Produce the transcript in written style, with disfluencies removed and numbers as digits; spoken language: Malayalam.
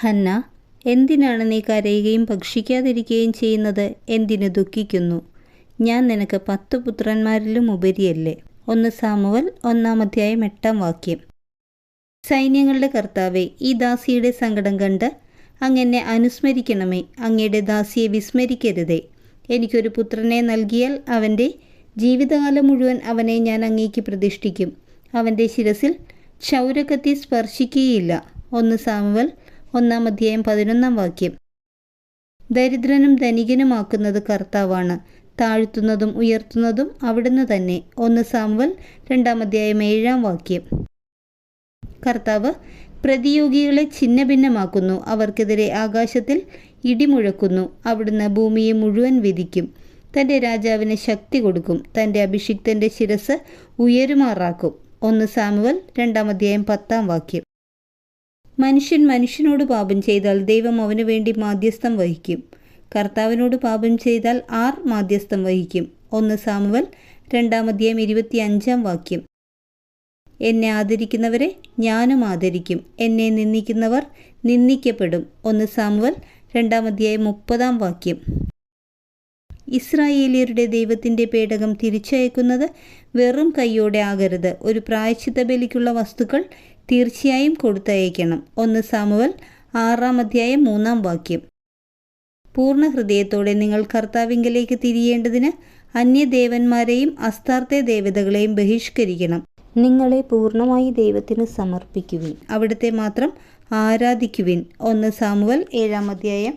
ഹന്ന, എന്തിനാണ് നീ കരയുകയും ഭക്ഷിക്കാതിരിക്കുകയും ചെയ്യുന്നത്? എന്തിനു ദുഃഖിക്കുന്നു? ഞാൻ നിനക്ക് 10 പുത്രന്മാരിലും ഉപരിയല്ലേ? 1 സാമുവൽ 1:8 സൈന്യങ്ങളുടെ കർത്താവേ, ഈ ദാസിയുടെ സങ്കടം കണ്ട് അങ്ങെന്നെ അനുസ്മരിക്കണമേ. അങ്ങയുടെ ദാസിയെ വിസ്മരിക്കരുതേ. എനിക്കൊരു പുത്രനെ നൽകിയാൽ അവൻ്റെ ജീവിതകാലം മുഴുവൻ അവനെ ഞാൻ അങ്ങേക്ക് പ്രതിഷ്ഠിക്കും. അവൻ്റെ ശിരസിൽ ക്ഷൗരക്കത്തി സ്പർശിക്കുകയില്ല. 1 സാമുവൽ 1:11 ദരിദ്രനും ധനികനുമാക്കുന്നത് കർത്താവാണ്, താഴ്ത്തുന്നതും ഉയർത്തുന്നതും അവിടുന്ന് തന്നെ. 1 സാമുവൽ 2:7 കർത്താവ് പ്രതിയോഗികളെ ഛിന്നഭിന്നമാക്കുന്നു. അവർക്കെതിരെ ആകാശത്തിൽ ഇടിമുഴക്കുന്നു. അവിടുന്ന് ഭൂമിയെ മുഴുവൻ വിധിക്കും. തൻ്റെ രാജാവിന് ശക്തി കൊടുക്കും. തൻ്റെ അഭിഷിക്തൻ്റെ ശിരസ് ഉയരുമാറാക്കും. 1 സാമുവൽ 2:10 മനുഷ്യൻ മനുഷ്യനോട് പാപം ചെയ്താൽ ദൈവം അവനു വേണ്ടി മാധ്യസ്ഥം വഹിക്കും. കർത്താവിനോട് പാപം ചെയ്താൽ ആർ മാധ്യസ്ഥം വഹിക്കും? 1 സാമുവൽ 2:25 എന്നെ ആദരിക്കുന്നവരെ ഞാനും ആദരിക്കും. എന്നെ നിന്ദിക്കുന്നവർ നിന്ദിക്കപ്പെടും. 1 സാമുവൽ 2:30 ഇസ്രായേലിയരുടെ ദൈവത്തിൻ്റെ പേടകം തിരിച്ചയക്കുന്നത് വെറും കൈയോടെ ആകരുത്. ഒരു പ്രായശ്ചിത്ത ബലിക്കുള്ള വസ്തുക്കൾ തീർച്ചയായും കൊടുത്തയക്കണം. 1 സാമുവൽ 6:3 പൂർണ്ണ ഹൃദയത്തോടെ നിങ്ങൾ കർത്താവിങ്കലേക്ക് തിരിയേണ്ടതിന് അന്യദേവന്മാരെയും അസ്താർത്തെ ദേവതകളെയും ബഹിഷ്കരിക്കണം. നിങ്ങളെ പൂർണ്ണമായി ദൈവത്തിന് സമർപ്പിക്കുവിൻ. അവിടുത്തെ മാത്രം ആരാധിക്കുവിൻ. 1 സാമുവൽ 7:3